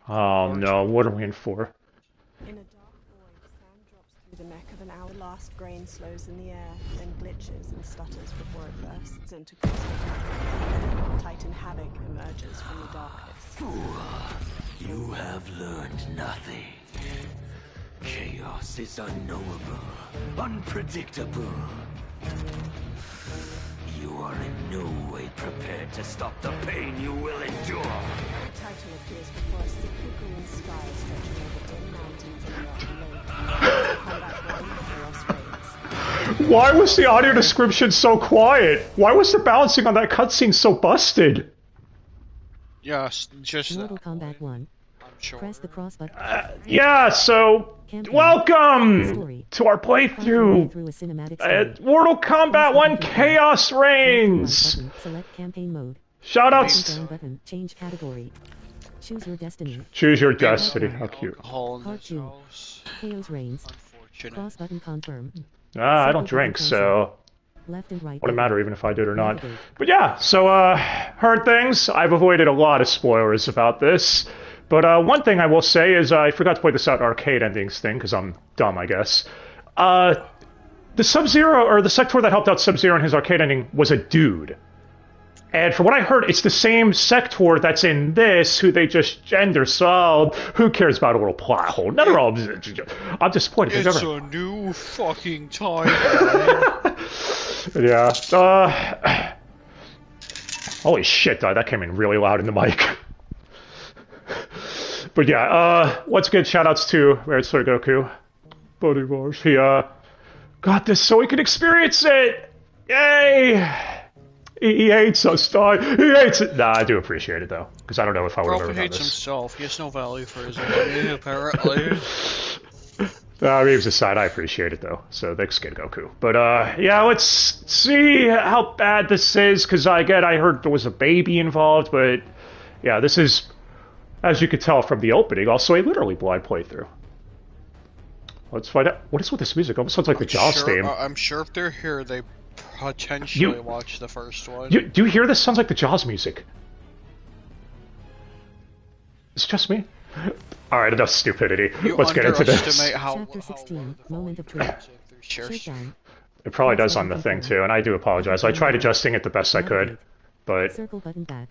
Oh no, what are we in for? In a dark void, sand drops through the neck of an hour. Last grain slows in the air, then glitches and stutters before it bursts into cosmic. Titan havoc emerges from the darkness. Fool, you have learned nothing. Chaos is unknowable, unpredictable. You are in no way prepared to stop the pain you will endure. The title appears before a sickly green sky stretching over dim mountains and rocky lake. Kombat 1, Khaos Reigns. Why was the audio description so quiet? Why was the balancing on that cutscene so busted? Yes, just Mortal Kombat 1. I'm sure. Press the cross button. Yeah, so welcome to our playthrough at Mortal Kombat 1 Khaos Reigns. Select campaign mode. Shoutouts. Down button. Change category. Choose your destiny. Choose your destiny. How cute. Part 2. Khaos Reigns. Cross button confirm. I don't drink, so Left and right. wouldn't matter even if I did or not. But yeah, so heard things. I've avoided a lot of spoilers about this. But one thing I will say is I forgot to point this out arcade endings thing, because I'm dumb, I guess. The Sub-Zero, or the Sector that helped out Sub-Zero in his arcade ending was a dude. And from what I heard, it's the same Sector that's in this, who they just gender swapped. Who cares about a little plot hole? I'm disappointed. It's a new fucking timeline. Yeah. Holy shit, that came in really loud in the mic. But yeah, once again, shoutouts to Red Sword Goku, buddy of ours. He got this so he could experience it. Yay! He hates us, dog. He hates it. Nah, I do appreciate it though, because I don't know if I would have ever Bro done hates this. himself. He has no value for his money, apparently. Memes aside, I appreciate it though. So thanks, Kid Goku. But yeah, let's see how bad this is, because I heard there was a baby involved, but yeah, this is, as you could tell from the opening, also a literally blind playthrough. Let's find out. What is with this music? Almost sounds like the Jaws theme. I'm sure if they're here, they potentially watched the first one. Do you hear this? Sounds like the Jaws music. It's just me. Alright, enough stupidity. Let's get into this. Chapter 16, Moment of Truth. Shakedown. It probably does on the thing too, and I do apologize. I tried adjusting it the best I could, but Circle button back.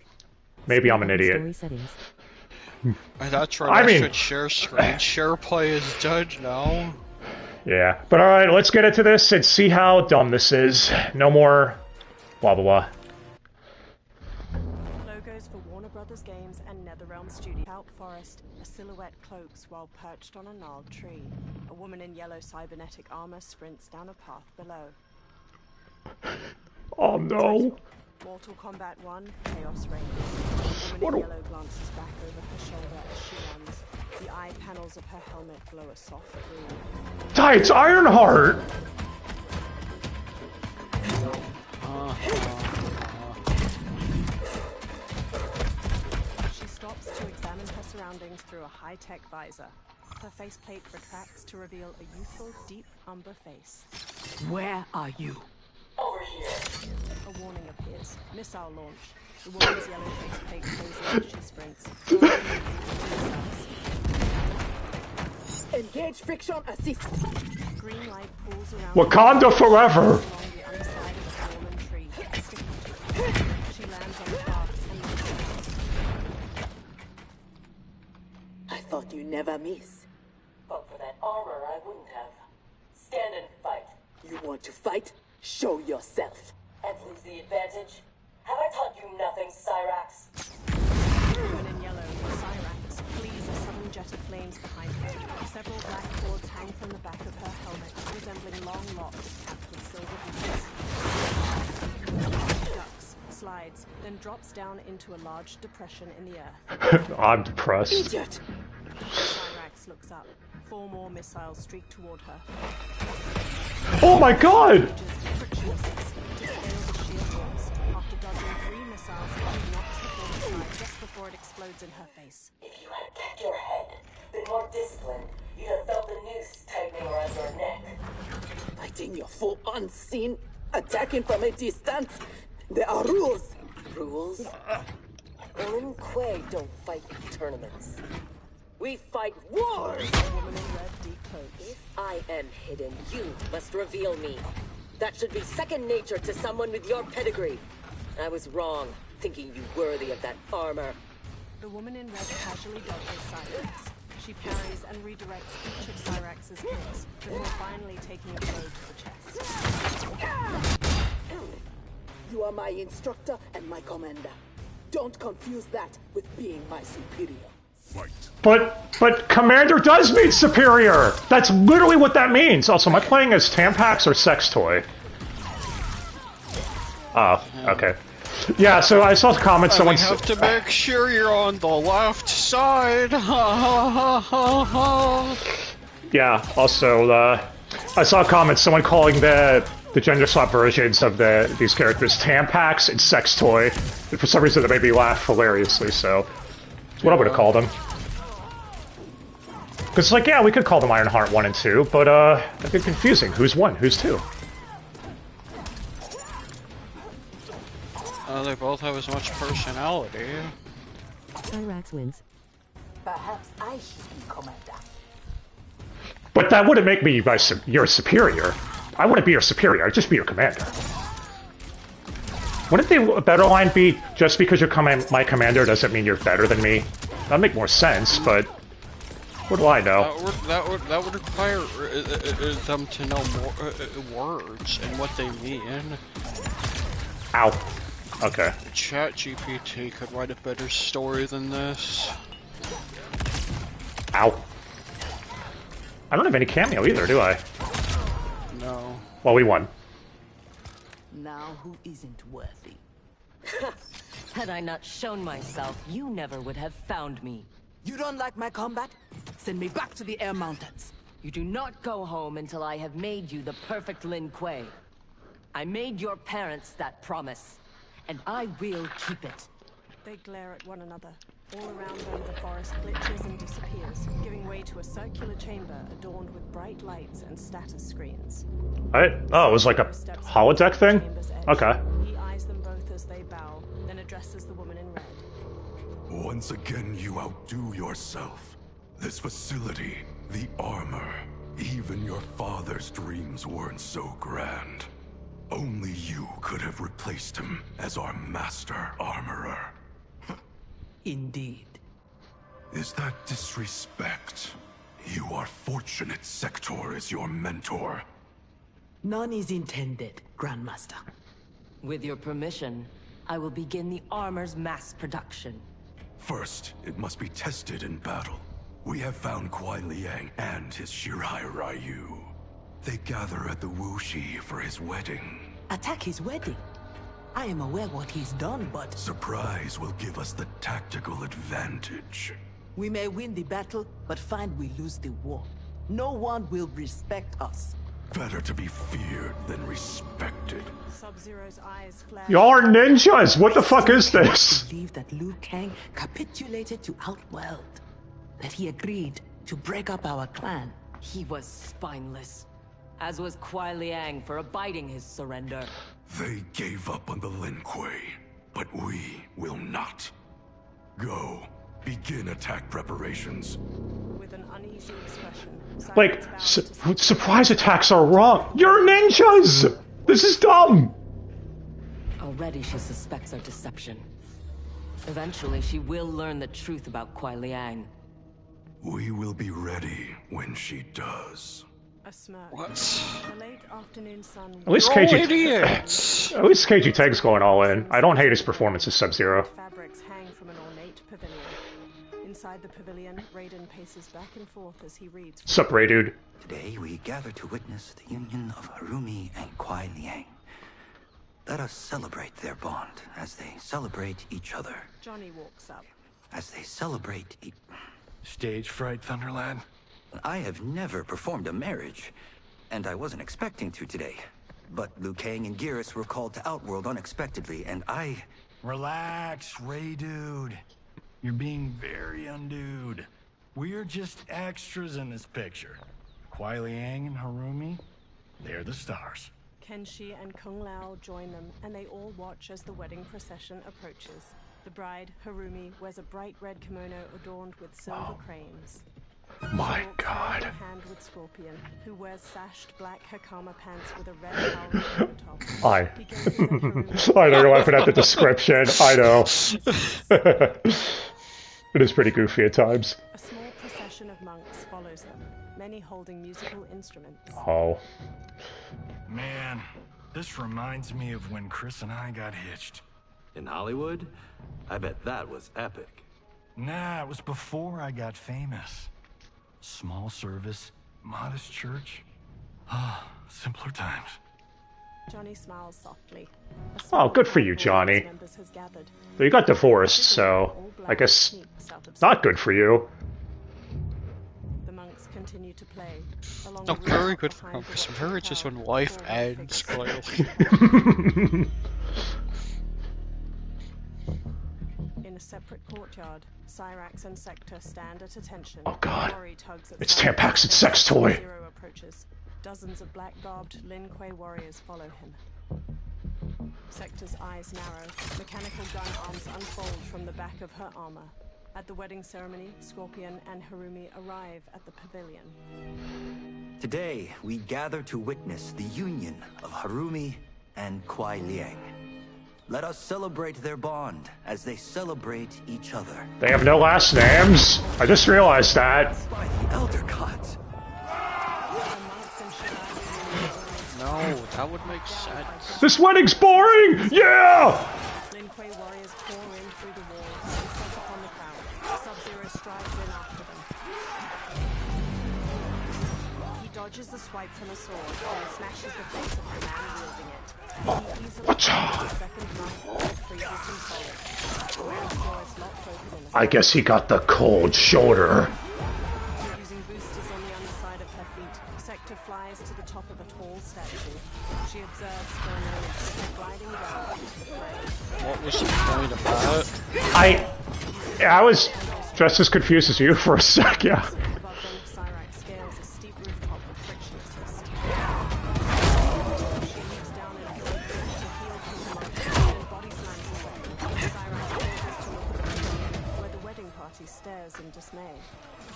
maybe I'm an idiot. Story settings. That's right, I should share screen. Share play is dead now. Yeah, but alright, let's get into this and see how dumb this is. No more blah blah blah. Logos for Warner Brothers Games and NetherRealm Studios. Out forest, a silhouette cloaks while perched on a gnarled tree. A woman in yellow cybernetic armor sprints down a path below. Oh no. Mortal Kombat 1, Khaos Reigns. A woman in yellow glances back over her shoulder as she runs. The eye panels of her helmet glow a soft green. Die, it's Ironheart! She stops to examine her surroundings through a high-tech visor. Her faceplate retracts to reveal a youthful, deep umber face. Where are you? Over here. A warning appears. Missile launch. The woman's yellow faceplate closes as she sprints. Engage friction assist. Green light pulls around Wakanda forever! along the underside of the fallen tree. She lands on the path and looks. I thought you never miss. But for that armor, I wouldn't have. Stand and fight. You want to fight? Show yourself. And lose the advantage? Have I taught you nothing, Cyrax? Woman in yellow, Cyrax, flees a sudden jet of flames behind her. Several black cords hang from the back of her helmet, resembling long locks capped with silver beads. She ducks, slides, then drops down into a large depression in the earth. I'm depressed. Idiot! Cyrax looks up. 4 more missiles streak toward her. Oh my god! Friction assist to scale the sheer walls. After dodging 3 missiles, she knocks the form aside just before it explodes in her face. If you had kept your head, been more disciplined, you'd have felt the noose tightening around your neck. Fighting your foe unseen, attacking from a distance. There are rules. Rules? Lin Kuei don't fight in tournaments. We fight wars! The woman in red decloaks. If I am hidden, you must reveal me. That should be second nature to someone with your pedigree. I was wrong, thinking you worthy of that armor. The woman in red casually dodges Cyrax. She parries and redirects each of Cyrax's hits, before finally taking a blow to the chest. You are my instructor and my commander. Don't confuse that with being my superior. But Commander does mean superior! That's literally what that means! Also, am I playing as Tampax or Sex Toy? Oh, okay. Yeah, so I saw the comment someone have to make sure you're on the left side. Yeah, also, I saw a comment someone calling the gender swap versions of these characters Tampax and Sex Toy. And for some reason that made me laugh hilariously, so that's what I would have called them. Because, like, yeah, we could call them Ironheart 1 and 2, but, that'd be confusing. Who's 1? Who's 2? They both have as much personality. Cyrax wins. Perhaps I should be commander. But that wouldn't make me your superior. I wouldn't be your superior, I'd just be your commander. Wouldn't the better line be, just because you're my commander doesn't mean you're better than me? That'd make more sense, but what do I know? That would require them to know more words and what they mean. Ow. Okay. ChatGPT could write a better story than this. Ow. I don't have any cameo either, do I? No. Well, we won. Now who isn't worthy? Had I not shown myself, you never would have found me. You don't like my combat? Send me back to the Air Mountains. You do not go home until I have made you the perfect Lin Kuei. I made your parents that promise, and I will keep it. They glare at one another. All around them, the forest glitches and disappears, giving way to a circular chamber adorned with bright lights and status screens. Oh, it was like a holodeck thing? Okay. He eyes them both as they bow, then addresses the woman in red. Once again, you outdo yourself. This facility, the armor, even your father's dreams weren't so grand. Only you could have replaced him as our master armorer. Indeed. Is that disrespect? You are fortunate Sector is your mentor. None is intended, Grandmaster. With your permission, I will begin the armor's mass production. First, it must be tested in battle. We have found Kuai Liang and his Shirai Ryu. They gather at the Wuxi for his wedding. Attack his wedding? I am aware what he's done, but... Surprise will give us the tactical advantage. We may win the battle, but find we lose the war. No one will respect us. Better to be feared than respected. Sub-Zero's eyes flare. Y'all are ninjas! What the fuck is this? I believe that Liu Kang capitulated to Outworld. That he agreed to break up our clan. He was spineless, as was Kuai Liang for abiding his surrender. They gave up on the Lin Kuei, but we will not. Go. Begin attack preparations. With an uneasy expression, Like, Cyrax bows to surprise attacks are wrong. You're ninjas! This is dumb! Already she suspects our deception. Eventually she will learn the truth about Kuai Liang. We will be ready when she does. a smirk. What? The late afternoon sun. At least You're all KG, idiots. at least KG Tag's going all in. I don't hate his performance as Sub-Zero. Fabrics hang from an ornate pavilion. Inside the pavilion, Raiden paces back and forth as he reads. Sup, Ray dude? Today we gather to witness the union of Harumi and Kuai Liang. Let us celebrate their bond as they celebrate each other. Johnny walks up. As they celebrate Stage fright, Thunderlad? I have never performed a marriage, and I wasn't expecting to today. But Liu Kang and Geras were called to Outworld unexpectedly, and I... Relax, Ray dude. You're being very undude. We're just extras in this picture. Kuai Liang and Harumi, they're the stars. Kenshi and Kung Lao join them, and they all watch as the wedding procession approaches. The bride, Harumi, wears a bright red kimono adorned with silver cranes. My She walks God. hand in hand with Scorpion, who wears sashed black hakama pants with a red cowl over top. He gazes at Harumi. I know you're laughing at the description. I know. It is pretty goofy at times. A small procession of monks follows them, many holding musical instruments. Oh. Man, this reminds me of when Chris and I got hitched. In Hollywood? I bet that was epic. Nah, it was before I got famous. Small service, modest church. Ah, simpler times. Johnny smiles softly. Oh, good for you, Johnny. But you got divorced, so I guess not good for you. The monks continue to play. Not very good for him, because marriage is when life ends, clearly. In a separate courtyard, Cyrax and Sector stand at attention. Oh God. It's Tampax and Sex Toy. Zero approaches. Dozens of black-garbed Lin Kuei warriors follow him. Sector's eyes narrow. Mechanical gun arms unfold from the back of her armor. At the wedding ceremony, Scorpion and Harumi arrive at the pavilion. Today, we gather to witness the union of Harumi and Kuai Liang. Let us celebrate their bond as they celebrate each other. They have no last names. I just realized that. By the Elder Gods. No, that would make sense. This wedding's boring! Yeah! Lin Kuei warriors pour in through the walls and set upon the crowd. Sub-Zero strides in after them. He dodges the swipe from a sword and smashes the face of the man wielding it. He easily the second knife and freezes him solid. Kuei's jaw is locked open in a I guess he got the cold shoulder. Using boosters on the underside of her feet, Sector flies to the top of a tall statue. She observes for a moment before gliding down into the prey. What was the point of that? I was just as confused as you for a sec, yeah. Above them, Cyrax scales a steep rooftop with friction assist. She leaps down in a to heal from the leg, and body slams away. Cyrax pauses to look at the pavilion, where the wedding party stares in dismay.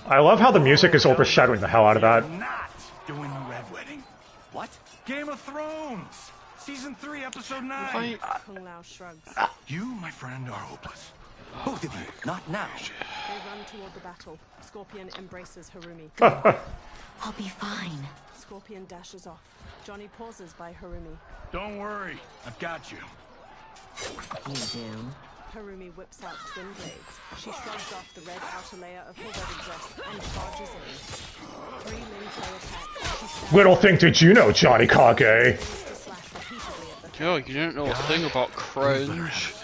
I love how the music is overshadowing the hell out of that. Not doing the Red Wedding. What? Game of Thrones! Season 3, Episode 9! Kung Lao shrugs. You, my friend, are hopeless. Both of you, not now. They run toward the battle. Scorpion embraces Harumi. I'll be fine. Scorpion dashes off. Johnny pauses by Harumi. Don't worry, I've got you. You do. Harumi whips out twin blades. She shrugs off the red outer layer of her wedding dress and charges in. 3 Lin Kuei attack. Little thing did you know, Johnny Kage. Yo, you didn't know a thing about cringe.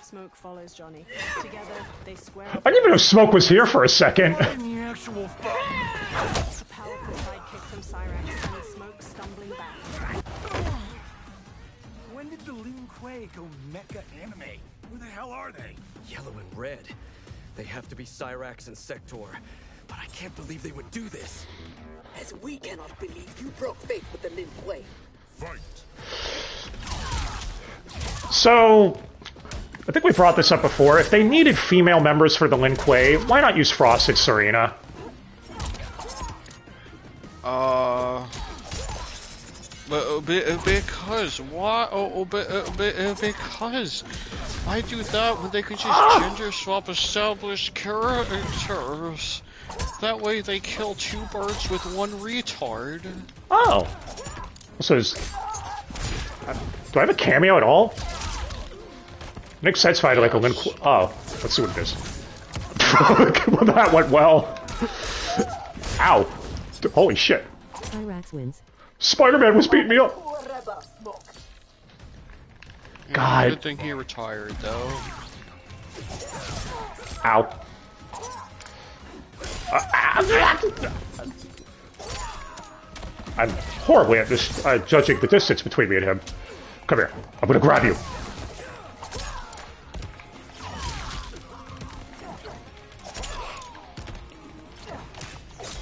Smoke follows Johnny. Together, they square I didn't even know Smoke was here for a second. a powerful sidekick from Cyrax and Smoke stumbling back. When did the Lin Kuei go mecha anime? Who the hell are they? Yellow and red. They have to be Cyrax and Sector. But I can't believe they would do this. As we cannot believe you broke faith with the Lin Kuei. Fight. So, I think we brought this up before. If they needed female members for the Lin Kuei, why not use Frosted Serena? Because why? Because why do that when they could just gender swap established characters? That way they kill 2 birds with 1 retard. Oh. So is... do I have a cameo at all? Nick satisfied like a Lin Kuei. Oh, let's see what it is. Well, that went well. Ow. Holy shit. Cyrax wins. Spider-Man was beating me up. God. Good thing he retired, though. Ow. I'm horribly at this, judging the distance between me and him. Come here. I'm gonna grab you.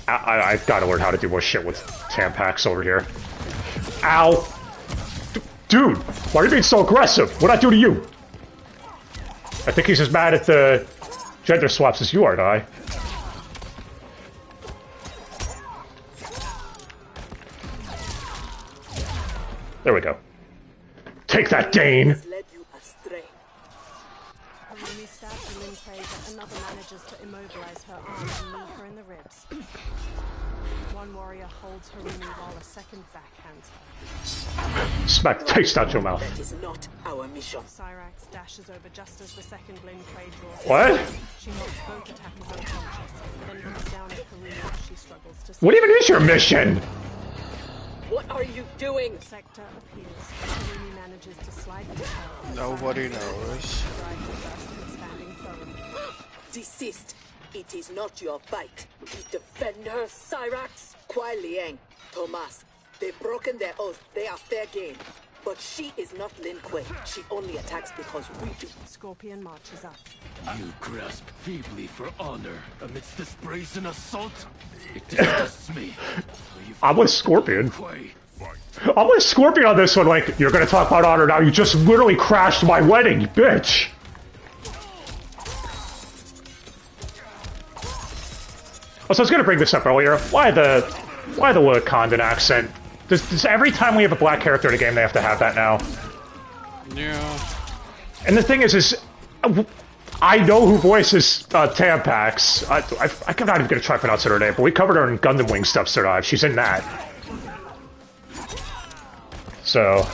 I've got to learn how to do more shit with Tampax over here. Ow! Dude, why are you being so aggressive? What'd I do to you? I think he's as mad at the gender swaps as you are, Dai. There we go. Take that, Dane! Harumi stabs Lin Kuei, but another manages to immobilize her arm and knee her in the ribs. One warrior holds Harumi while a second backhands her. Smack taste out your mouth. That is not our mission. Cyrax dashes over just as the second Lin Kuei draws. What? She knocks both attackers unconscious, then comes down at Harumi as she struggles to. What even is your mission? What are you doing? The sector appears. Harumi manages to slide the tail. Nobody knows. Desist. It is not your fight. You defend her, Cyrax. Kuai Liang, Thomas. They've broken their oath. They are fair game. But she is not Lin Kuei. She only attacks because we do. Scorpion marches up. You grasp feebly for honor amidst this brazen assault? It disgusts me. I'm with Scorpion. I'm with Scorpion on this one, like, you're gonna talk about honor now, you just literally crashed my wedding, you bitch! Also, I was gonna bring this up earlier, why the Wakandan accent? Does every time we have a black character in a game, they have to have that now? Yeah. And the thing is I know who voices Tampax. I'm not even gonna try to pronounce her name, but we covered her in Gundam Wing Stuff Survive. She's in that. So.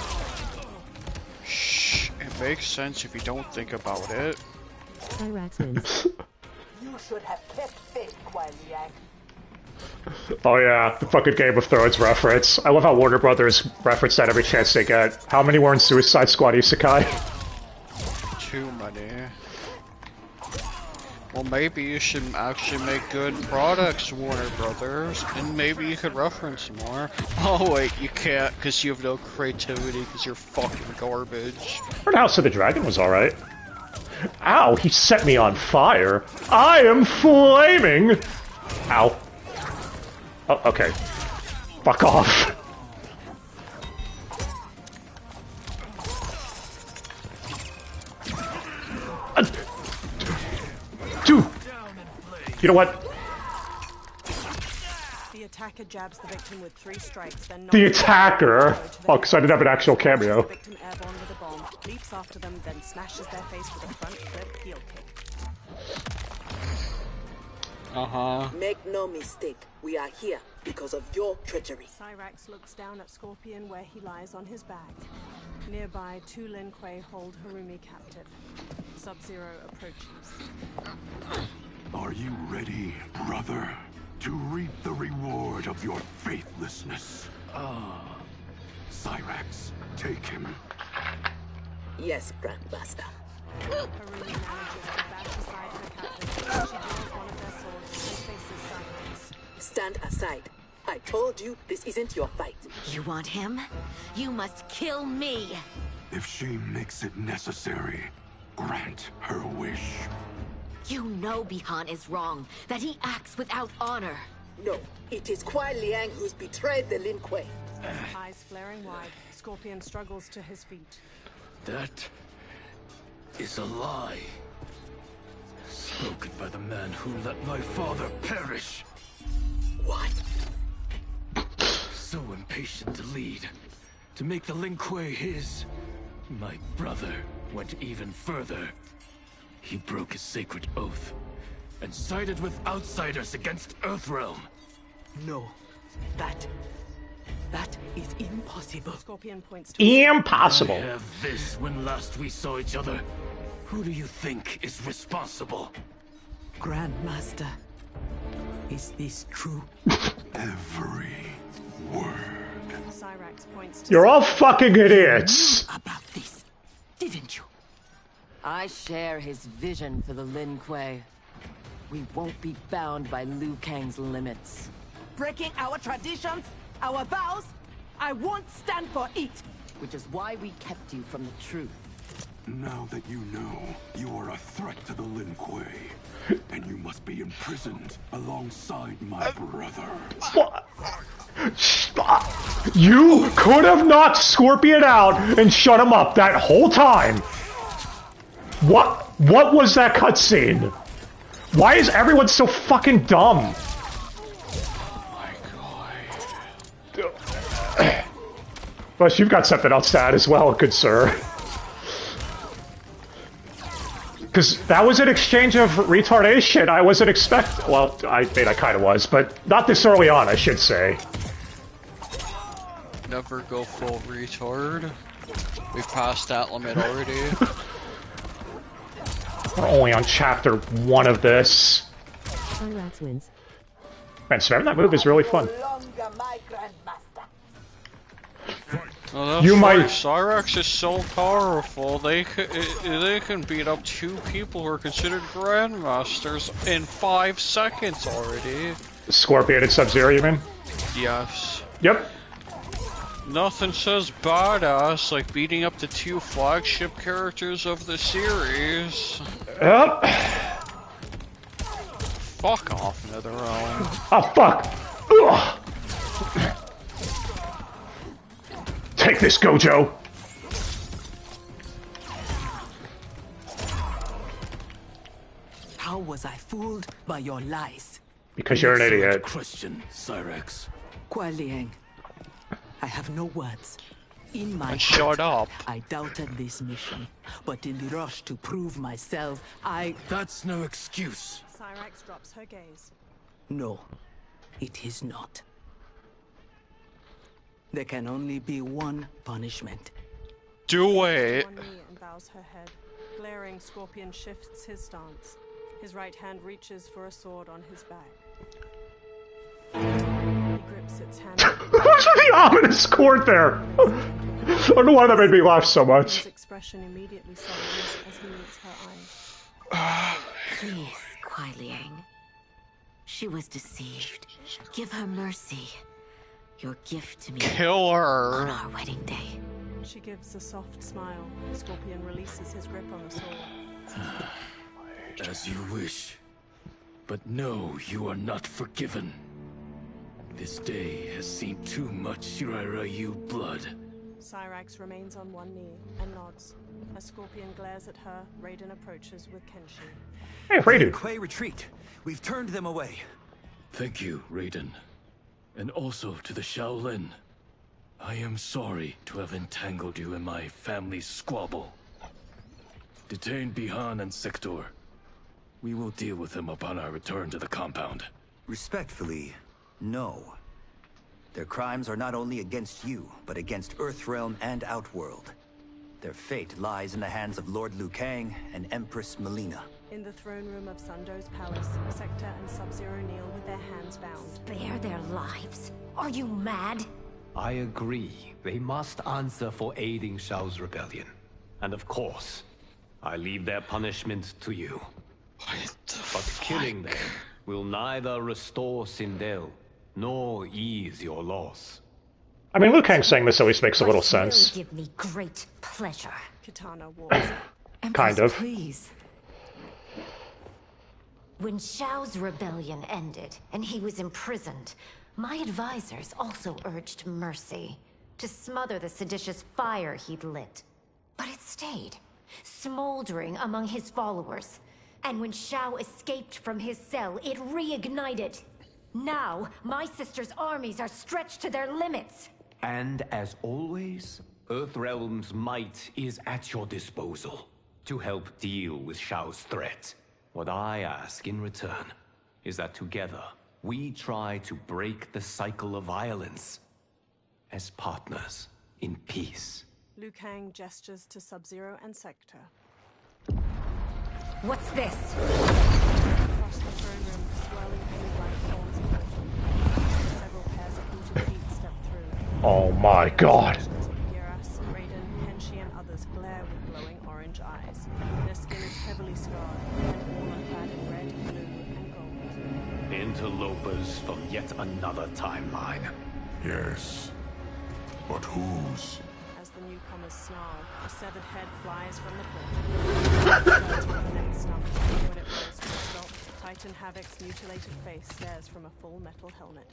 Shh. It makes sense if you don't think about it. Cyrax wins. You should have kept faith, Kuai Liang. Oh yeah, the fucking Game of Thrones reference. I love how Warner Brothers reference that every chance they get. How many were in Suicide Squad Isekai? Too many. Well, maybe you should actually make good products, Warner Brothers, and maybe you could reference more. Oh wait, you can't, because you have no creativity, because you're fucking garbage. I heard House of the Dragon was alright. Ow, he set me on fire. I am flaming! Ow. Oh, okay. Fuck off. Dude! You know what? The attacker jabs the victim with 3 strikes, then The attacker? Oh, because I didn't have an actual cameo. The victim airborne with a bomb, leaps after them, then smashes their face with a front flip heel kick. Make no mistake, we are here because of your treachery. Cyrax looks down at Scorpion where he lies on his back. Nearby, 2 Lin Kuei hold Harumi captive. Sub-Zero approaches. Are you ready, brother, to reap the reward of your faithlessness? Cyrax, take him. Yes, Grandmaster. Harumi manages to bash aside her captive. She draws one of their swords and faces Cyrax. Stand aside. I told you this isn't your fight. You want him? You must kill me. If she makes it necessary, grant her wish. You know Bihan is wrong, that he acts without honor. No, it is Kuai Liang who's betrayed the Lin Kuei. Eyes flaring wide, Scorpion struggles to his feet. That is a lie. Spoken by the man who let my father perish. What? So impatient to lead, to make the Lin Kuei his. My brother went even further. He broke his sacred oath and sided with outsiders against Earthrealm. No, that is impossible. Scorpion points to Impossible. I have this when last we saw each other. Who do you think is responsible? Grandmaster, is this true? Every word. Cyrax points to You're all fucking idiots. About this, didn't you? I share his vision for the Lin Kuei. We won't be bound by Liu Kang's limits. Breaking our traditions, our vows, I won't stand for it. Which is why we kept you from the truth. Now that you know, you are a threat to the Lin Kuei, and you must be imprisoned alongside my brother. Stop. You could have knocked Scorpion out and shut him up that whole time. What? What was that cutscene? Why is everyone so fucking dumb? Plus, you've got something else to add as well, good sir. Because that was an exchange of retardation. I wasn't expect. Well, I kind of was, but not this early on, I should say. Never go full retard. We've passed that limit already. We're only on chapter 1 of this. Cyrax wins. Man, spamming that move is really fun. Well, that's you why might. Cyrax is so powerful. They can beat up 2 people who are considered grandmasters in 5 seconds already. Scorpion and Sub-Zero, you mean? Yes. Yep. Nothing says badass like beating up the 2 flagship characters of the series. Yep. Fuck off, NetherRealm. Oh, fuck. Ugh. Take this, Gojo. How was I fooled by your lies? Because you're an idiot. Question, Cyrax. Kuai Liang, I have no words. In my And shut up. I doubted this mission, but in the rush to prove myself, That's no excuse. Cyrax drops her gaze. No, it is not. There can only be one punishment. Do it. One knee and bows her head. Glaring, Scorpion shifts his stance. His right hand reaches for a sword on his back. He grips its hand. What's the ominous chord there? I don't know why that made me laugh so much. His expression immediately softens as he meets her eyes. Please, Kuai Liang. She was deceived. Give her mercy. Your gift to me. Kill her. On our wedding day. She gives a soft smile. Scorpion releases his grip on the sword. As you wish. But no, you are not forgiven. This day has seen too much Shirairyu blood. Cyrax remains on one knee and nods. As Scorpion glares at her, Raiden approaches with Kenshi. Hey, Raiden. Quay retreat. We've turned them away. Thank you, Raiden. And also to the Shaolin. I am sorry to have entangled you in my family's squabble. Detain Bihan and Sector. We will deal with them upon our return to the compound. Respectfully, no. Their crimes are not only against you, but against Earthrealm and Outworld. Their fate lies in the hands of Lord Liu Kang and Empress Melina. In the throne room of Sundo's palace, Sector and Sub-Zero kneel with their hands bound. Spare their lives? Are you mad? I agree. They must answer for aiding Shao's rebellion. And of course, I leave their punishment to you. But killing them will neither restore Sindel, nor ease your loss. I mean, Liu Kang saying this at least makes a little sense. Give me great pleasure. Kitana walks. Kind of. Please. When Shao's rebellion ended and he was imprisoned, my advisors also urged mercy to smother the seditious fire he'd lit. But it stayed, smoldering among his followers. And when Shao escaped from his cell, it reignited. Now, my sister's armies are stretched to their limits. And as always, Earthrealm's might is at your disposal to help deal with Shao's threat. What I ask in return is that together, we try to break the cycle of violence as partners in peace. Liu Kang gestures to Sub-Zero and Sector. What's this? Across the throne room, swirling pink light forms emerging. Several pairs of booted feet step through. Oh my god. Geras, Raiden, Kenshi, and others glare with glowing orange eyes. Their skin is heavily scarred, and all are clad in red, blue, and gold. Interlopers from yet another timeline. Yes. But whose? As the newcomers snarl, a severed head flies from the portal. When it rolls to a stop, Titan Havoc's mutilated face stares from a full metal helmet.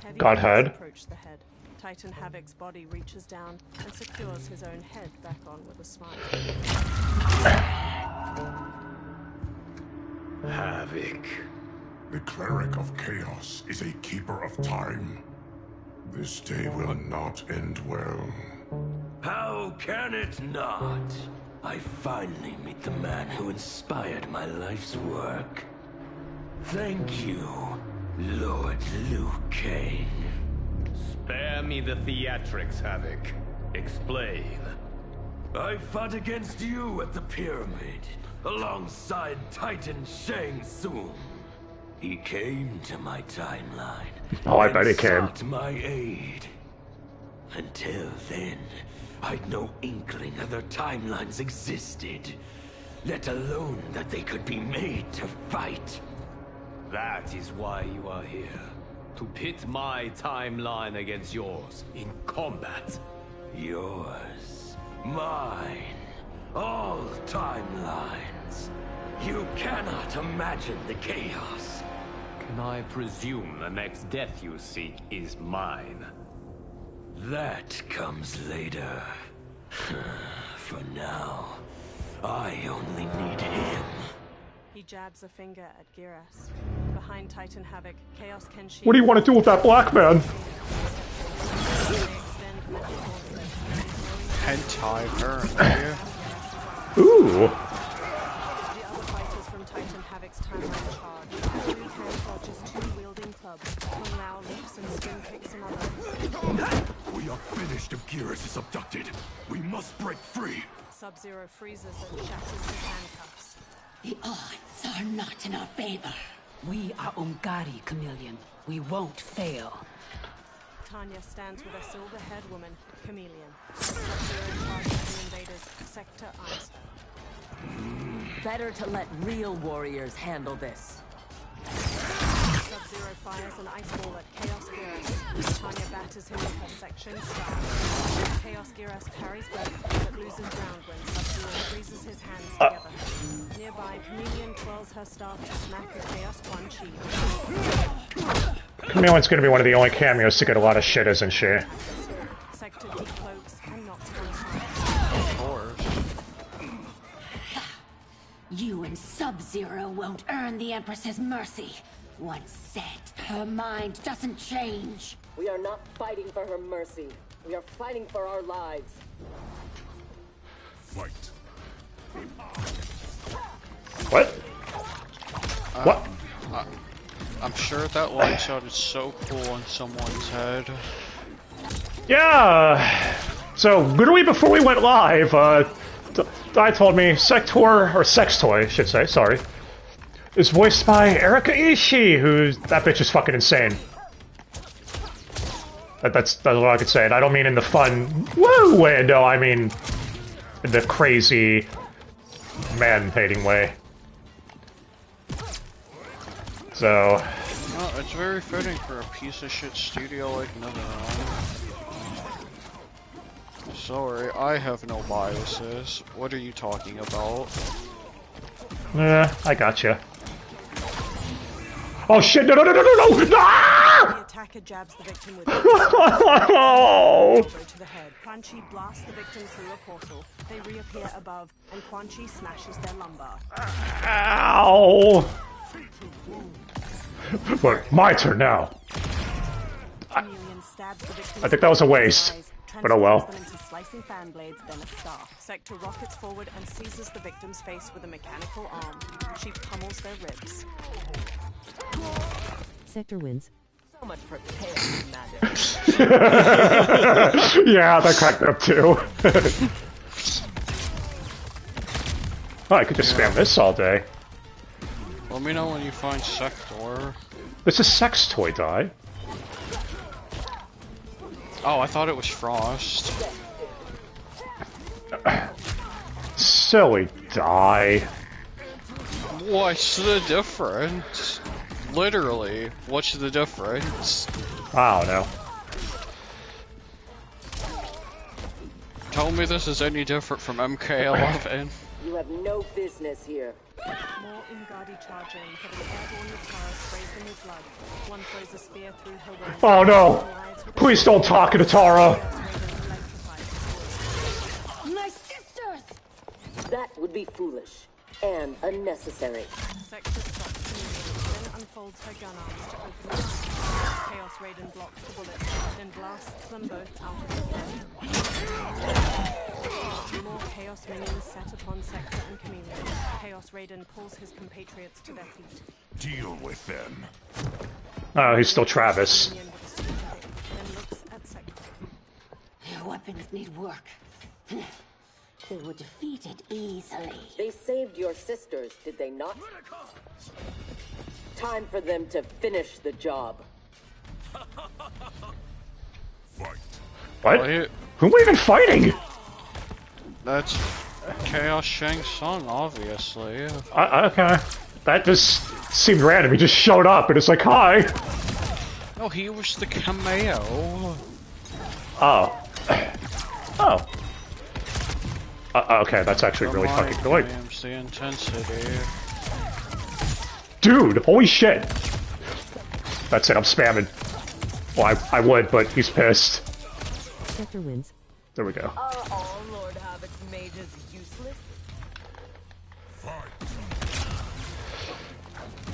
Heavy Godhead. approach the head. Titan Havoc's body reaches down and secures his own head back on with a smile. Havoc. The cleric of chaos is a keeper of time. This day will not end well. How can it not? I finally meet the man who inspired my life's work. Thank you, Lord Liu Kang. Spare me the theatrics, Havoc. Explain. I fought against you at the pyramid, alongside Titan Shang Tsung. He came to my timeline. Oh, I bet he came. Sought my aid. Until then, I'd no inkling other timelines existed, let alone that they could be made to fight. That is why you are here. To pit my timeline against yours in combat. Yours, mine, all timelines. You cannot imagine the chaos. Can I presume the next death you seek is mine? That comes later. For now, I only need him. He jabs a finger at Giras. Behind Titan Havoc, Chaos Kenshi... What do you want to do with that black man? Hentai, apparently. Ooh. The other fighters from Titan Havoc's timeline charge. Liu Kang dodges two wielding clubs. Kung Lao leaps and spin kicks another. We are finished if Geras is abducted. We must break free. Sub-Zero freezes and shatters his handcuffs. The odds are not in our favor. We are Ungari, Chameleon. We won't fail. Tanya stands with a silver-haired woman, Chameleon. Sub-Zero charges the invaders. Sector eyes her. Better to let real warriors handle this. Sub-Zero fires an ice ball at Chaos Giras. Tanya batters him with her section star. Chaos Giras parries both, but loses ground when Sub-Zero freezes his hands together. Nearby, Chameleon twirls her staff to smack a Chaos Quan Chi. Chameleon's gonna be one of the only cameos to get a lot of shit, isn't she? Sector decloaks and knocks one aside. Of course. You and Sub-Zero won't earn the Empress's mercy. Once set, her mind doesn't change. We are not fighting for her mercy. We are fighting for our lives. Fight. What? What? I'm sure that line sounded so cool on someone's head. Yeah. So literally before we went live, Di told me Sector, or Sextoy, I should say, sorry, is voiced by Erika Ishii, that bitch is fucking insane. That's all I could say, and I don't mean in the fun woo way, no, I mean in the crazy man-hating way. So... Well, it's very fitting for a piece of shit studio like NetherRealm. Sorry, I have no biases. What are you talking about? I gotcha. Oh shit, no! Ah! The attacker jabs the victim with Oh! to the head. Quan Chi blasts the victim through a portal. They reappear above, and Quan Chi smashes their lumbar. Ow! But my turn now. I think that was a waste, but oh well. Slicing fan blades, then a star. Sector rockets forward and seizes the victim's face with a mechanical arm. She pummels their ribs. Sector wins. So much for chaos magic. Yeah, that cracked up too. Oh, I could just spam this all day. Let me know when you find Sector. This is sex toy, Die. Oh, I thought it was Frost. Silly Die. What's the difference? Literally, what's the difference? I don't know. Tell me this is any different from MK11. You have no business here. More Umgadi charge in, but an airborne Natara sprays them with blood. One throws a spear through her wings. Oh no! Please don't talk to Tara! My sisters! That would be foolish and unnecessary. Sector stops immediately, then unfolds her gun arms to open the fire. Chaos Raiden blocks the bullet, then blasts them both out of the flame. More Chaos minions set upon Sector and Chameleon. Chaos Raiden pulls his compatriots to their feet. Deal with them. Oh, he's still Travis. Then looks at Sector. Your weapons need work. They were defeated easily. They saved your sisters, did they not? Time for them to finish the job. Fight. What? Well, Who am I even fighting? That's Chaos Shang Tsung, obviously. Okay. That just seemed random. He just showed up and it's like, hi! No, he was the cameo. Oh. Oh. Okay, that's actually really fucking annoying. The intensity. Dude, holy shit! That's it, I'm spamming. Well, I would, but he's pissed. Sector wins. There we go. Are all Lord Havoc's mages useless?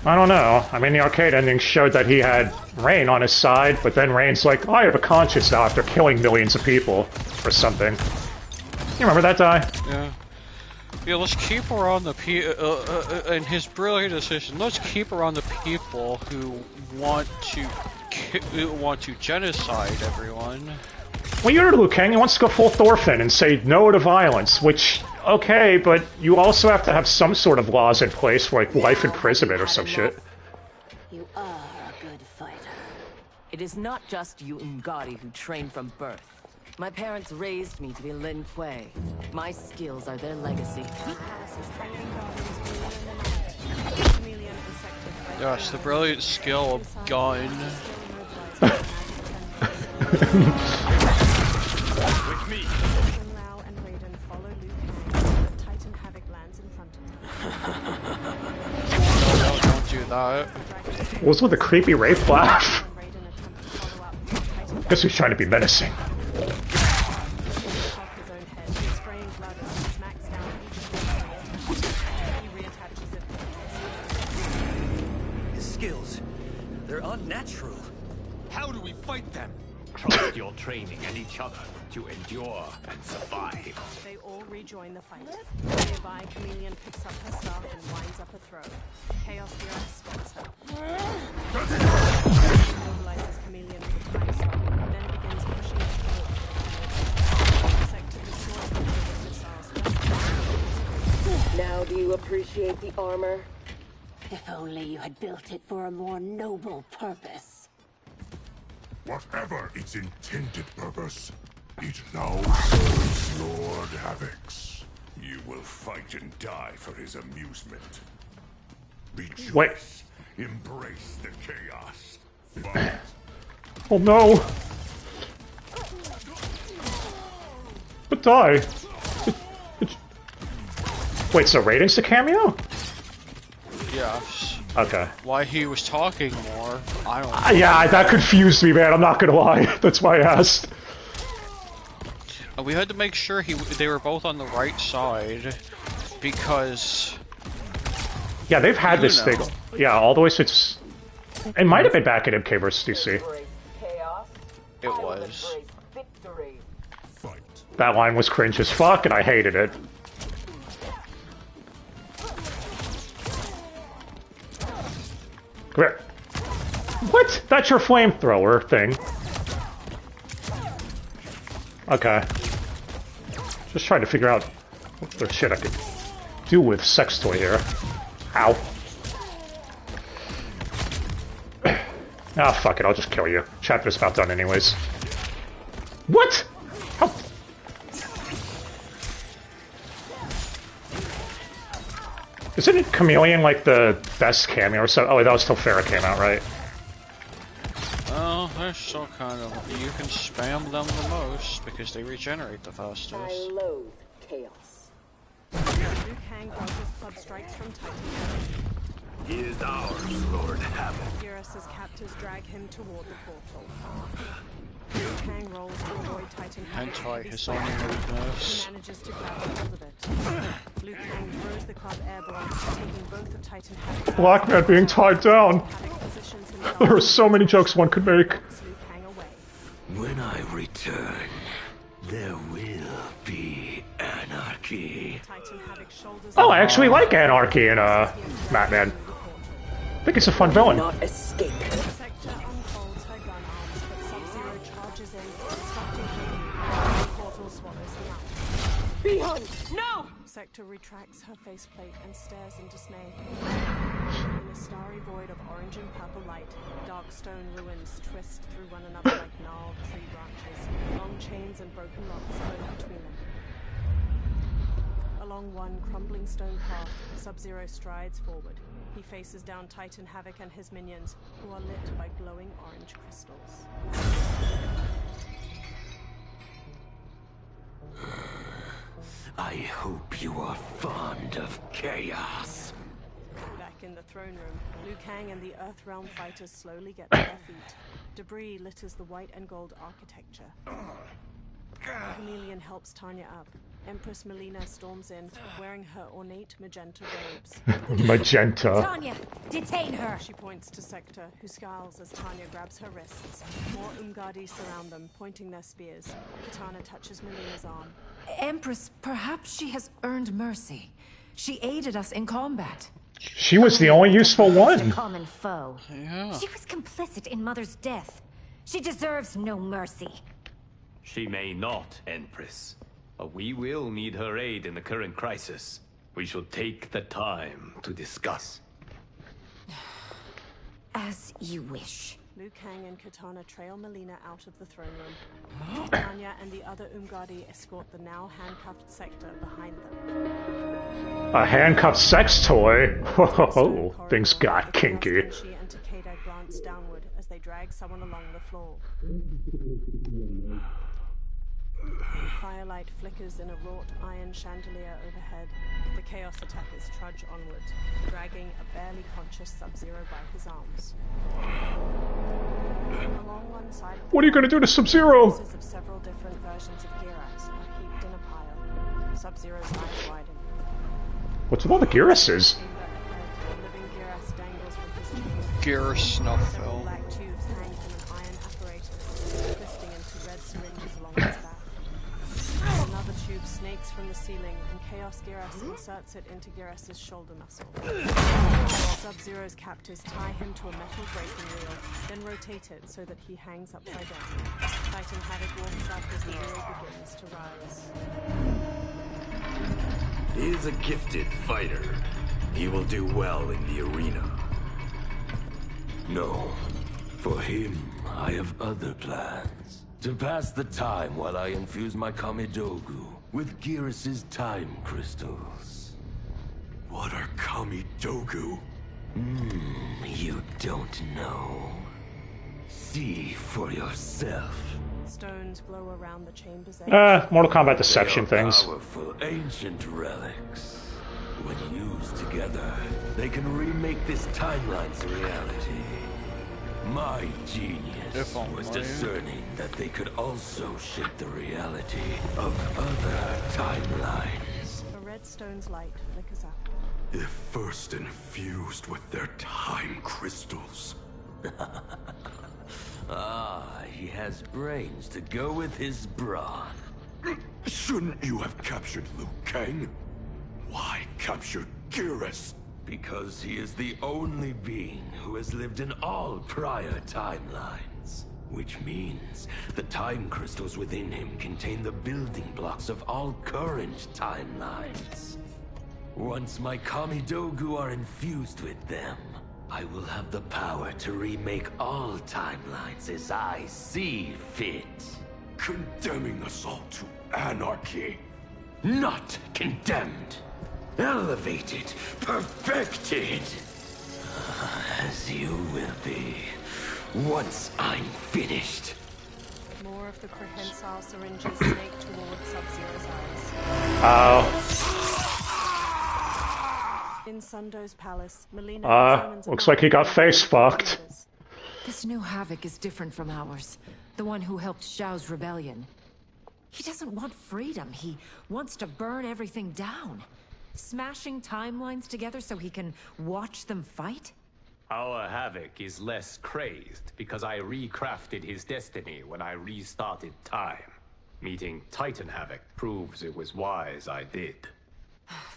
I don't know. I mean, the arcade ending showed that he had Rain on his side, but then Rain's like, I have a conscience now after killing millions of people, or something. You remember that guy? Yeah. Yeah, let's keep her on the and his brilliant decision. Let's keep her on the people who want to genocide everyone. Well, you're Liu Kang. He wants to go full Thorfinn and say no to violence, which, okay, but you also have to have some sort of laws in place for, like, life imprisonment or some shit. You are a good fighter. It is not just you Umgadi who train from birth. My parents raised me to be Lin Kuei. My skills are their legacy. Yes, the brilliant skill of gun. With me. Lao and Raiden follow Liu Kang, but Titan Havoc lands in front of them. No, don't do that. What was with the creepy rape laugh? Guess he's trying to be menacing. His skills, they're unnatural. How do we fight them? Trust your training and each other to endure and survive. They all rejoin the fight. Nearby, Chameleon picks up her staff and winds up a throw. Chaos Hero spots her. Mobilizes Chameleon with a time stop, then begins pushing it forward. Sector destroys the missiles. Now do you appreciate the armor? If only you had built it for a more noble purpose. Whatever its intended purpose, it now serves Lord Havoc's. You will fight and die for his amusement. Rejoice. Wait. Embrace the chaos. Fight. Oh no! But die! Wait, so Raiden's the cameo? Yes. Okay. Why he was talking more, I don't know. Yeah, that confused me, man. I'm not gonna lie. That's why I asked. We had to make sure they were both on the right side, because... Yeah, they've had this thing. Yeah, all the way since... It might have been back at MK vs. DC. It was. That line was cringe as fuck, and I hated it. Come here. What? That's your flamethrower thing. Okay. Just trying to figure out what the shit I could do with sex toy here. Ow. Ah, fuck it, I'll just kill you. Chapter's about done anyways. What? How? Isn't it Chameleon like the best cameo or so? Oh, that was till Farrah came out, right? Oh, they're still kind of... You can spam them the most, because they regenerate the fastest. I loathe chaos. Liu Kang dodges club strikes from Titan Havoc. He is ours, Lord Havoc. Geras' captors drag him toward the portal. Liu Kang rolls to avoid Titan Havoc's Hentai, heavy his strike. only weakness. He manages to grab hold of it. Liu Kang throws the club airborne, taking both of Titan Havoc's Black man being tied down. Havoc positions himself There are so many jokes one could make. Liu Kang away. When I return, there will be anarchy. Titan Havoc shoulders Oh, I actually like Anarchy in Batman. I think it's a fun villain. Not escape. Sector unfolds her gun arms, but Sub-Zero charges in, disrupting her. The portal swallows him out. Behind! No! Sector retracts her faceplate and stares in dismay. In a starry void of orange and purple light, dark stone ruins twist through one another like gnarled tree branches. Long chains and broken rocks flow between them. Along one crumbling stone path, Sub-Zero strides forward. He faces down Titan Havoc and his minions, who are lit by glowing orange crystals. I hope you are fond of chaos. Back in the throne room, Liu Kang and the Earthrealm fighters slowly get to their feet. Debris litters the white and gold architecture. Chameleon helps Tanya up. Empress Melina storms in, wearing her ornate magenta robes. Magenta. Tanya, detain her! She points to Sector, who scowls as Tanya grabs her wrists. More Umgadi surround them, pointing their spears. Katana touches Melina's arm. Empress, perhaps she has earned mercy. She aided us in combat. She was the only useful A one. common foe. Yeah. She was complicit in Mother's death. She deserves no mercy. She may not, Empress. But we will need her aid in the current crisis. We should take the time to discuss. As you wish. Liu Kang and Katana trail Melina out of the throne room. Tanya and the other Umgadi escort the now handcuffed Sector behind them. A handcuffed sex toy? Oh, things got kinky. She and Takeda glance downward as they drag someone along the floor. Firelight flickers in a wrought iron chandelier overhead. The Chaos attackers trudge onward, dragging a barely conscious Sub-Zero by his arms. Along one side of the What are you gonna do to Sub-Zero? pieces of several different versions of Geras are heaped in a pile. Sub-Zero's eyes widen. What's with all the Gyruses? Living Geras dangles from his chamber. Gear snuff Several film. black tubes hang from an iron apparatus, twisting into red syringes along its back. Another tube snakes from the ceiling, and Chaos Geras inserts it into Geras' shoulder muscle. Sub-Zero's captors tie him to a metal breaking wheel, then rotate it so that he hangs upside down. Titan Havoc walks up as the wheel begins to rise. He is a gifted fighter. He will do well in the arena. No. For him, I have other plans. To pass the time while I infuse my Kamidogu with Geras' time crystals. What are Kamidogu? You don't know. See for yourself. Stones glow around the chamber's edge. Mortal Kombat deception They are things. powerful ancient relics. When used together, they can remake this timeline's reality. My genius was discerning that they could also shape the reality of other timelines. The red stone's light flickers out. If first infused with their time crystals. He has brains to go with his brawn. Shouldn't you have captured Liu Kang? Why capture Geras? Because he is the only being who has lived in all prior timelines. Which means the time crystals within him contain the building blocks of all current timelines. Once my Kamidogu are infused with them, I will have the power to remake all timelines as I see fit. Condemning us all to anarchy. Not condemned. Elevated, perfected. As you will be, once I'm finished. More of the prehensile syringes snake towards Sub-Zero's eyes. Oh. In Sundo's palace, Melina Looks like he got face fucked. This new Havoc is different from ours. The one who helped Xiao's rebellion. He doesn't want freedom. He wants to burn everything down. Smashing timelines together so he can watch them fight? Our Havoc is less crazed because I recrafted his destiny when I restarted time. Meeting Titan Havoc proves it was wise I did.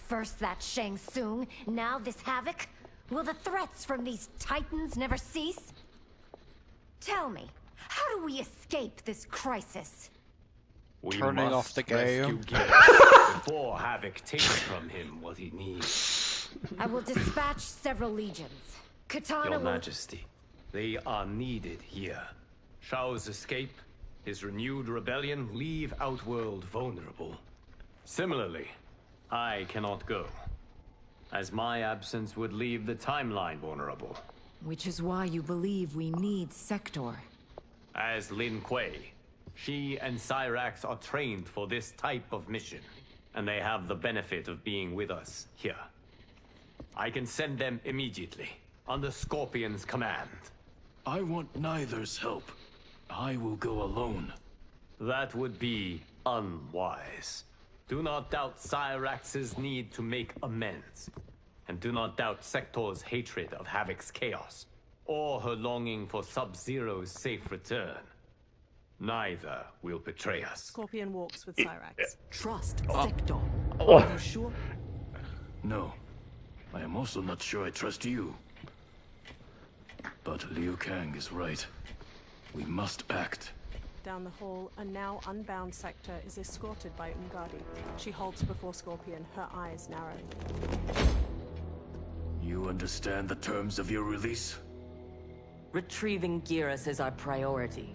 First that Shang Tsung, now this Havoc? Will the threats from these Titans never cease? Tell me, how do we escape this crisis? We Turning must off the rescue game. Geras before Havoc takes from him what he needs. I will dispatch several legions. Katana Your will... Majesty, they are needed here. Shao's escape, his renewed rebellion leave Outworld vulnerable. Similarly, I cannot go, as my absence would leave the timeline vulnerable. Which is why you believe we need Sector. As Lin Kuei, she and Cyrax are trained for this type of mission, and they have the benefit of being with us here. I can send them immediately, under Scorpion's command. I want neither's help. I will go alone. That would be unwise. Do not doubt Cyrax's need to make amends. And do not doubt Sector's hatred of Havoc's chaos, or her longing for Sub-Zero's safe return. Neither will betray us. Scorpion walks with Cyrax. Trust Sector. Oh. Are you sure? No. I am also not sure I trust you. But Liu Kang is right. We must act. Down the hall, a now unbound Sector is escorted by Umgadi. She halts before Scorpion, her eyes narrow. You understand the terms of your release? Retrieving Geras is our priority.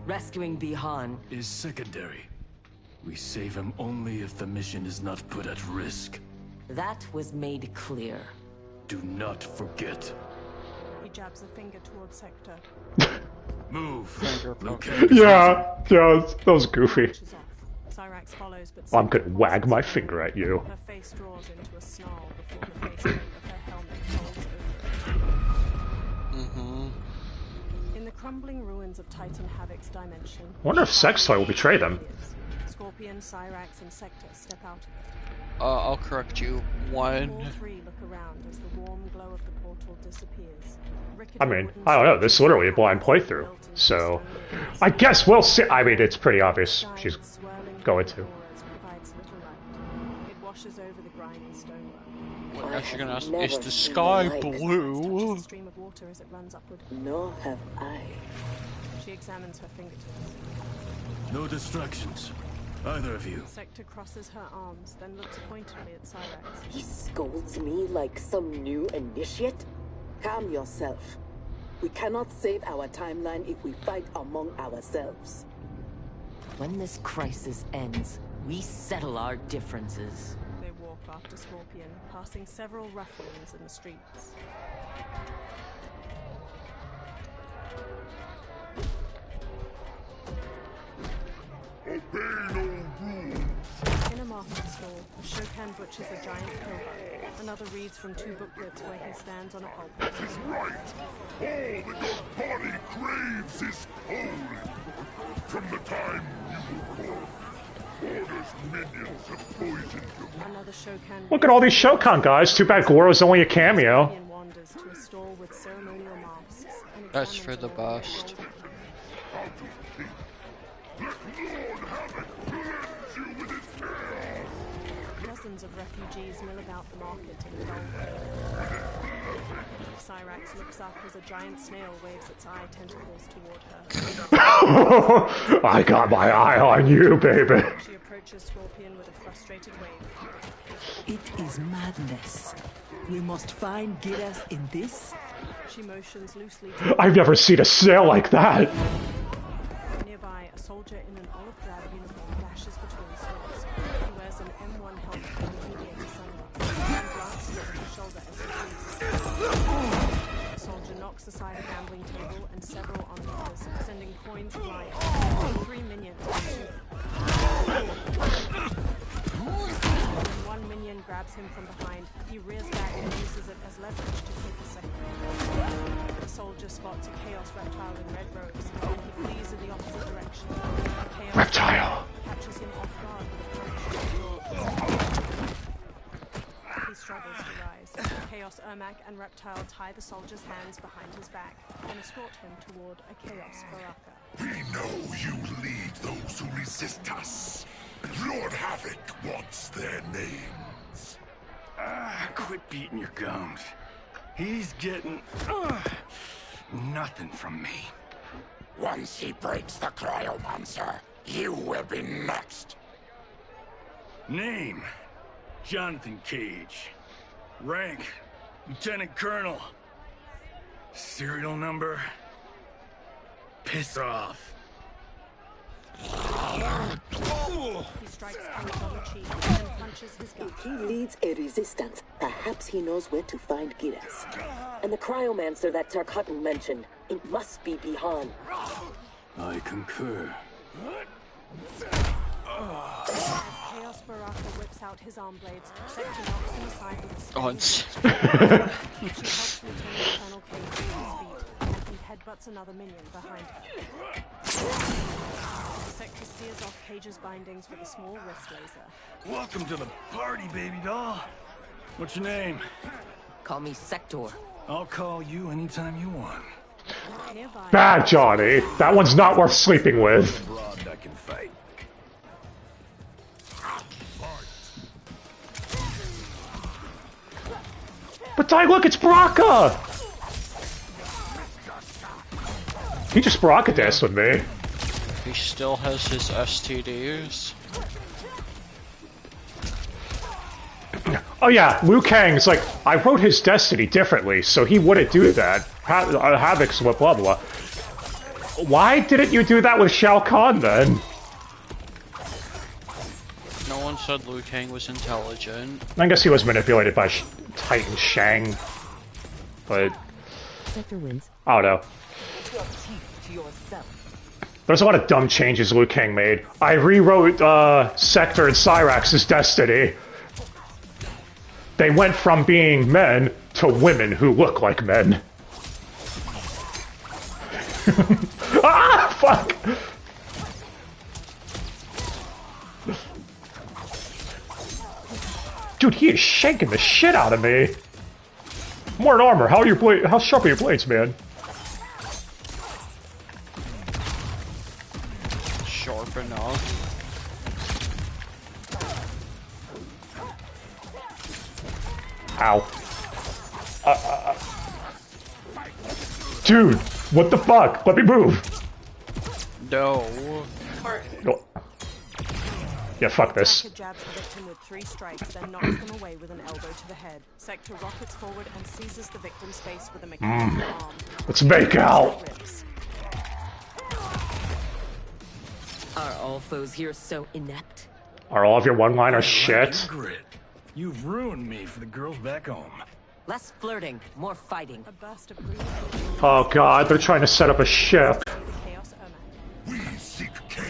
Rescuing Bihan is secondary. We save him only if the mission is not put at risk. That was made clear. Do not forget. He jabs a finger towards Sector. Move. Yeah, that was goofy. Cyrax follows, but I'm gonna wag my finger at you. her face draws into a snarl before the faceplate of her helmet folds over. In the crumbling ruins of Titan Havoc's dimension, I wonder if Sextoy will betray them. Scorpion, Cyrax, and Sector step out of it. I'll correct you. All three look around as the warm glow of the portal disappears. I mean, I don't know, this is literally a blind playthrough, so I guess we'll see. I mean, it's pretty obvious she's going to. It washes over the grimy stonework. What else you gonna ask? Is the sky blue? A stream of water as it runs upward. Nor have I. She examines her fingertips. No distractions. Either of you. Sector crosses her arms, then looks pointedly at Cyrax. He scolds me like some new initiate? Calm yourself. We cannot save our timeline if we fight among ourselves. When this crisis ends, we settle our differences. They walk after Scorpion, passing several ruffians in the streets. Obey no rules. In a market stall, Shokan butchers a giant pillbug. Another reads from two booklets where he stands on a pulpit. That's right. All that your body craves is holy. From the time you were born, Order's minions have poisoned you. Another Shokan. Look at all these Shokan guys. Too bad Goro's only a cameo. Scorpion wanders to a stall with ceremonial masks. And That's for the best. Dozens of refugees mill about the market in the dull light. Cyrax looks up as a giant snail waves its eye tentacles toward her. I got my eye on you, baby. She approaches Scorpion with a frustrated wave. It is madness. We must find Geras in this. She motions loosely. I've never seen a snail like that. Nearby, a soldier in an olive drab uniform dashes between swords. He wears an M1 helmet and mediator sunglasses, and glances over his shoulder as he leaves. The soldier knocks aside a gambling table and several onlookers, sending coins flying. 3 minions pursue. When one minion Titan grabs him from behind. He rears back and uses it as leverage to keep the second. The soldier spots a Chaos reptile in red robes, and he flees in the opposite direction. Chaos Reptile! Catches him off guard with a punch. He struggles to rise. Chaos Ermac and Reptile tie the soldier's hands behind his back and escort him toward a Chaos Baraka. We know you lead those who resist us. Lord Havoc wants their names. Quit beating your gums. He's getting nothing from me. Once he breaks the cryomancer, you will be next. Name: Jonathan Cage. Rank: Lieutenant Colonel. Serial number: piss off. He strikes Punch on the cheek and punches his gut. If he leads a resistance, perhaps he knows where to find Giras. And the cryomancer that Tarkatan mentioned, it must be Bihan. I concur. Chaos Baraka whips out his arm blades. Sector knocks him aside with a stone. She helps Lieutenant Colonel Cage to his feet, and he headbutts another minion behind him. Sector sears off Cage's bindings with a small wrist laser. Welcome to the party, baby doll. What's your name? Call me Sector. I'll call you anytime you want. Nearby, Bad, Johnny. That one's not worth sleeping with. Broad that can fight. But Ty, look, it's Baraka! He just Baraka danced with me. He still has his STDs. Oh yeah, Liu Kang's like, I wrote his destiny differently, so he wouldn't do that. Havoc's blah blah blah. Why didn't you do that with Shao Kahn then? No one said Liu Kang was intelligent. I guess he was manipulated by Titan Shang. But... Sector wins. I don't know. There's a lot of dumb changes Liu Kang made. I rewrote Sector and Cyrax's destiny. They went from being men to women who look like men. Ah, fuck! Dude, he is shanking the shit out of me. More in armor. How are your blade? How sharp are your blades, man? Sharp enough. Ow. Dude, what the fuck? Let me move. No. Oh. Yeah, fuck this. Sector jabs the victim with 3 strikes, then knocks them away with an elbow to the head. Sector rockets forward and seizes the victim's face with a mechanical arm. Let's make out. Are all foes here so inept? Are all of your one-liners shit? Grit. You've ruined me for the girls back home. Less flirting, more fighting. A burst of green Oh god, they're trying to set up a ship. We seek chaos.